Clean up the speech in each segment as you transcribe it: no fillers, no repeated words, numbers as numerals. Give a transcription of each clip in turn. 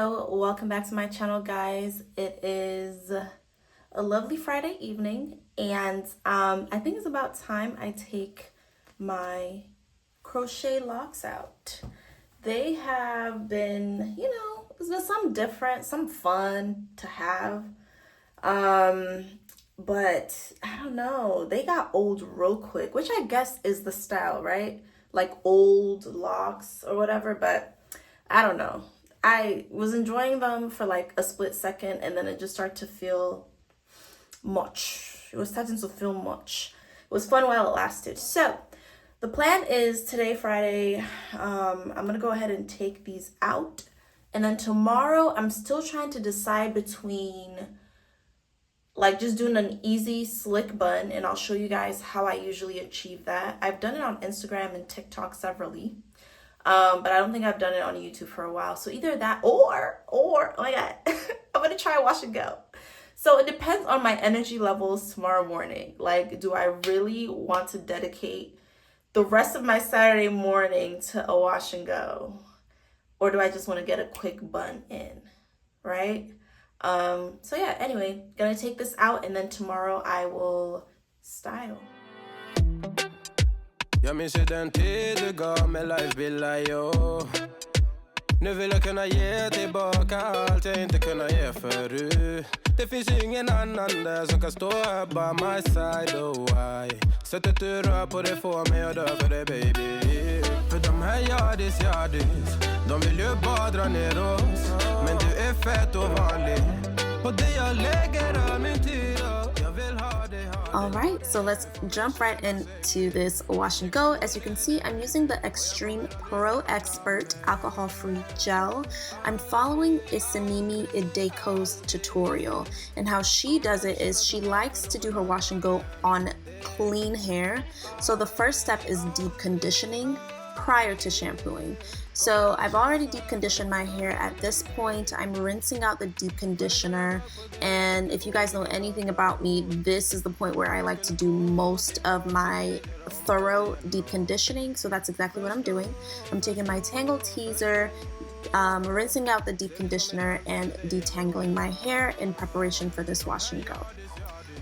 Hello, welcome back to my channel, guys. It is a lovely Friday evening, and I think it's about time I take my crochet locks out. They have been, it's been some different, some fun to have. Um, but I don't know, they got old real quick, which I guess is the style, right? Like old locks or whatever, but I don't know. I was enjoying them for like a split second and then it just started to feel much. It was starting to feel much. It was fun while it lasted. So the plan is today, Friday, I'm gonna go ahead and take these out. And then tomorrow, I'm still trying to decide between like just doing an easy slick bun, and I'll show you guys how I usually achieve that. I've done it on Instagram and TikTok severally. But I don't think I've done it on YouTube for a while. So either that or oh my God, I'm gonna try wash and go. So it depends on my energy levels tomorrow morning. Like, do I really want to dedicate the rest of my Saturday morning to a wash and go? Or do I just want to get a quick bun in, right? So yeah, anyway, gonna take this out and then tomorrow I will style. Jag minns ju den tid du gav mig life-bilder, yo. Nu vill jag kunna ge tillbaka allt jag inte kunna ge förut. Det finns ju ingen annan där som kan stå här by my side, oh why. Sättet du rör på det får mig att dö för dig, baby. För de här yardis, de vill ju bara dra ner oss. Men du är fett och vanlig. Och det jag lägger är min tid, jag vill ha dig. All right, so let's jump right into this wash and go. As you can see, I'm using the Extreme Pro Expert alcohol-free gel. I'm following Isanimi Ideko's tutorial, and how she does it is she likes to do her wash and go on clean hair. So the first step is deep conditioning prior to shampooing. So I've already deep conditioned my hair. At this point, I'm rinsing out the deep conditioner. And if you guys know anything about me, this is the point where I like to do most of my thorough deep conditioning. So that's exactly what I'm doing. I'm taking my Tangle Teaser, rinsing out the deep conditioner and detangling my hair in preparation for this wash and go.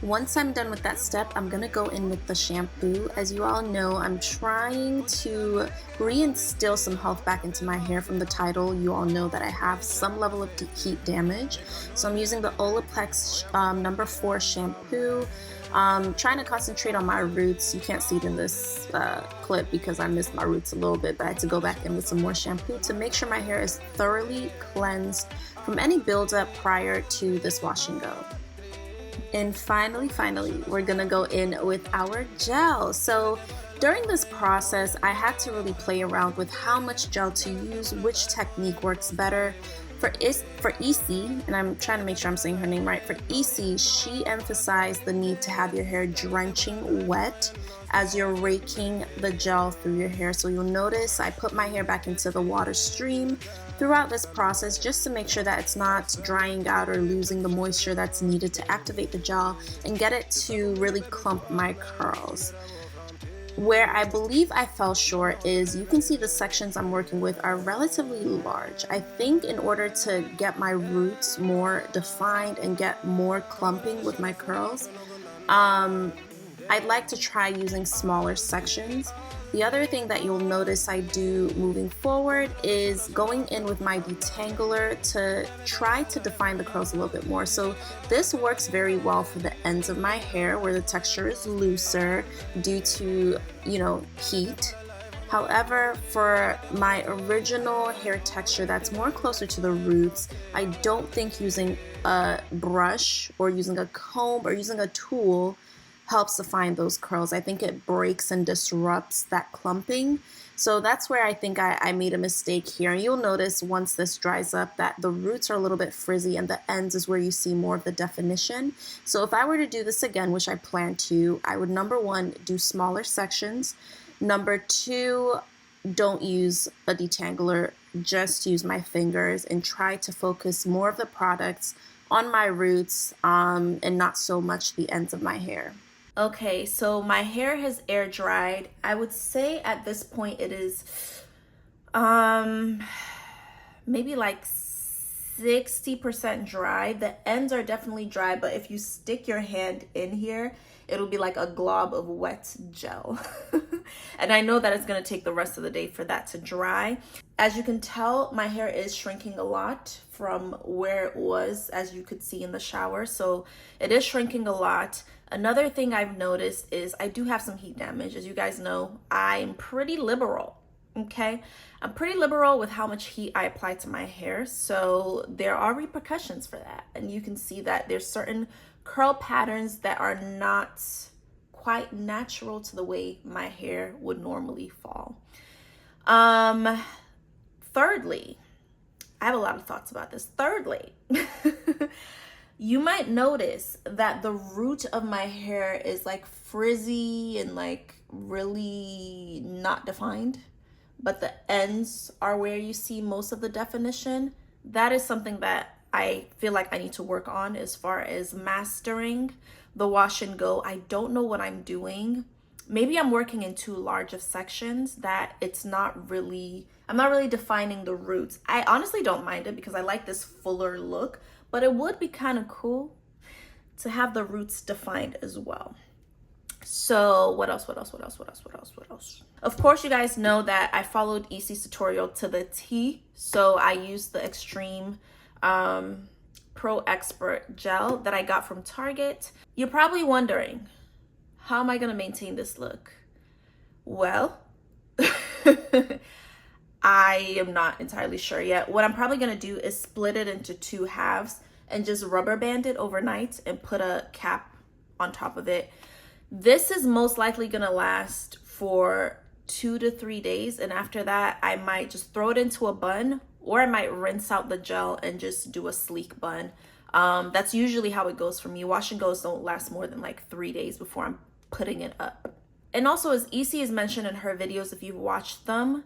Once I'm done with that step, I'm gonna go in with the shampoo. As you all know, I'm trying to reinstill some health back into my hair. From the title, you all know that I have some level of heat damage. So I'm using the Olaplex number 4 shampoo. Trying to concentrate on my roots. You can't see it in this clip because I missed my roots a little bit, but I had to go back in with some more shampoo to make sure my hair is thoroughly cleansed from any buildup prior to this wash and go. And finally, we're gonna go in with our gel. So during this process, I had to really play around with how much gel to use, which technique works better. For EC, and I'm trying to make sure I'm saying her name right, for EC, she emphasized the need to have your hair drenching wet as you're raking the gel through your hair. So you'll notice I put my hair back into the water stream throughout this process just to make sure that it's not drying out or losing the moisture that's needed to activate the gel and get it to really clump my curls. Where I believe I fell short is you can see the sections I'm working with are relatively large. I think in order to get my roots more defined and get more clumping with my curls, I'd like to try using smaller sections. The other thing that you'll notice I do moving forward is going in with my detangler to try to define the curls a little bit more. So this works very well for the ends of my hair where the texture is looser due to, heat. However, for my original hair texture that's more closer to the roots, I don't think using a brush or using a comb or using a tool helps define those curls. I think it breaks and disrupts that clumping. So that's where I think I made a mistake here. And you'll notice once this dries up that the roots are a little bit frizzy and the ends is where you see more of the definition. So if I were to do this again, which I plan to, I would number 1, do smaller sections. Number 2, don't use a detangler, just use my fingers and try to focus more of the products on my roots and not so much the ends of my hair. Okay, so my hair has air dried. I would say at this point it is maybe like 60% dry. The ends are definitely dry, but if you stick your hand in here, it'll be like a glob of wet gel. And I know that it's gonna take the rest of the day for that to dry. As you can tell, my hair is shrinking a lot from where it was, as you could see in the shower. So it is shrinking a lot. Another thing I've noticed is I do have some heat damage. As you guys know, I'm pretty liberal, okay? I'm pretty liberal with how much heat I apply to my hair. So there are repercussions for that. And you can see that there's certain curl patterns that are not quite natural to the way my hair would normally fall. Thirdly, I have a lot of thoughts about this. Thirdly, you might notice that the root of my hair is like frizzy and like really not defined, but the ends are where you see most of the definition. That is something that I feel like I need to work on as far as mastering the wash and go. I don't know what I'm doing. Maybe I'm working in too large of sections that I'm not really defining the roots. I honestly don't mind it because I like this fuller look, but it would be kind of cool to have the roots defined as well. So what else? Of course, you guys know that I followed Issey's tutorial to the T. So I used the Extreme Pro Expert gel that I got from Target. You're probably wondering, how am I gonna maintain this look? Well, I am not entirely sure yet. What I'm probably gonna do is split it into 2 halves and just rubber band it overnight and put a cap on top of it. This is most likely gonna last for 2 to 3 days, and after that I might just throw it into a bun, or I might rinse out the gel and just do a sleek bun. That's usually how it goes for me. Wash and goes don't last more than like 3 days before I'm putting it up. And also, as Issey has mentioned in her videos, if you've watched them,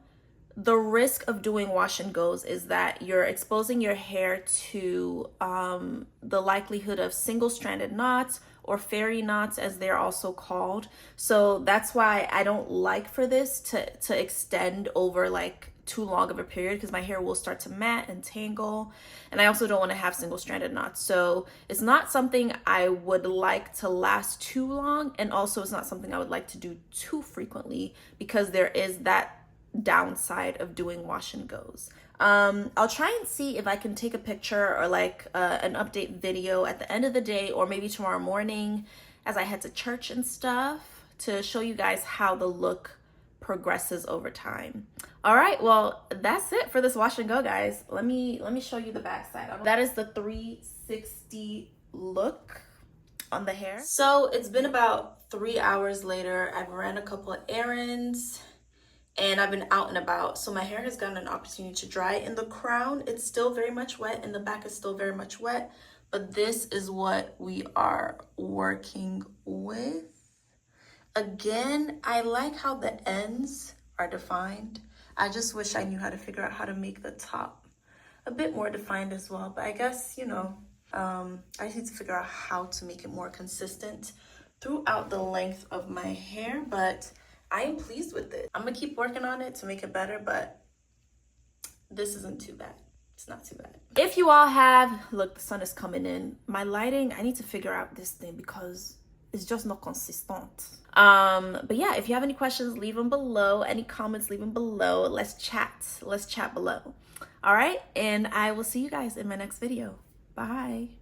the risk of doing wash and goes is that you're exposing your hair to the likelihood of single-stranded knots, or fairy knots as they're also called. So that's why I don't like for this to extend over like too long of a period, because my hair will start to mat and tangle, and I also don't want to have single-stranded knots. So it's not something I would like to last too long, and also it's not something I would like to do too frequently, because there is that downside of doing wash and goes. I'll try and see if I can take a picture or like an update video at the end of the day, or maybe tomorrow morning as I head to church and stuff, to show you guys how the look progresses over time. All right, well, that's it for this wash and go, guys. Let me show you the back side. That is the 360 look on the hair. So it's been about 3 hours later. I've ran a couple of errands and I've been out and about. So my hair has gotten an opportunity to dry. In the crown, it's still very much wet, and the back is still very much wet. But this is what we are working with. Again, I like how the ends are defined. I just wish I knew how to figure out how to make the top a bit more defined as well. But I guess, you know, I just need to figure out how to make it more consistent throughout the length of my hair. But I am pleased with it. I'm gonna keep working on it to make it better, but this isn't too bad. It's not too bad. If you all have, look, the sun is coming in. My lighting, I need to figure out this thing because it's just not consistent. But yeah, if you have any questions, leave them below. Any comments, leave them below. Let's chat below. All right, and I will see you guys in my next video. Bye.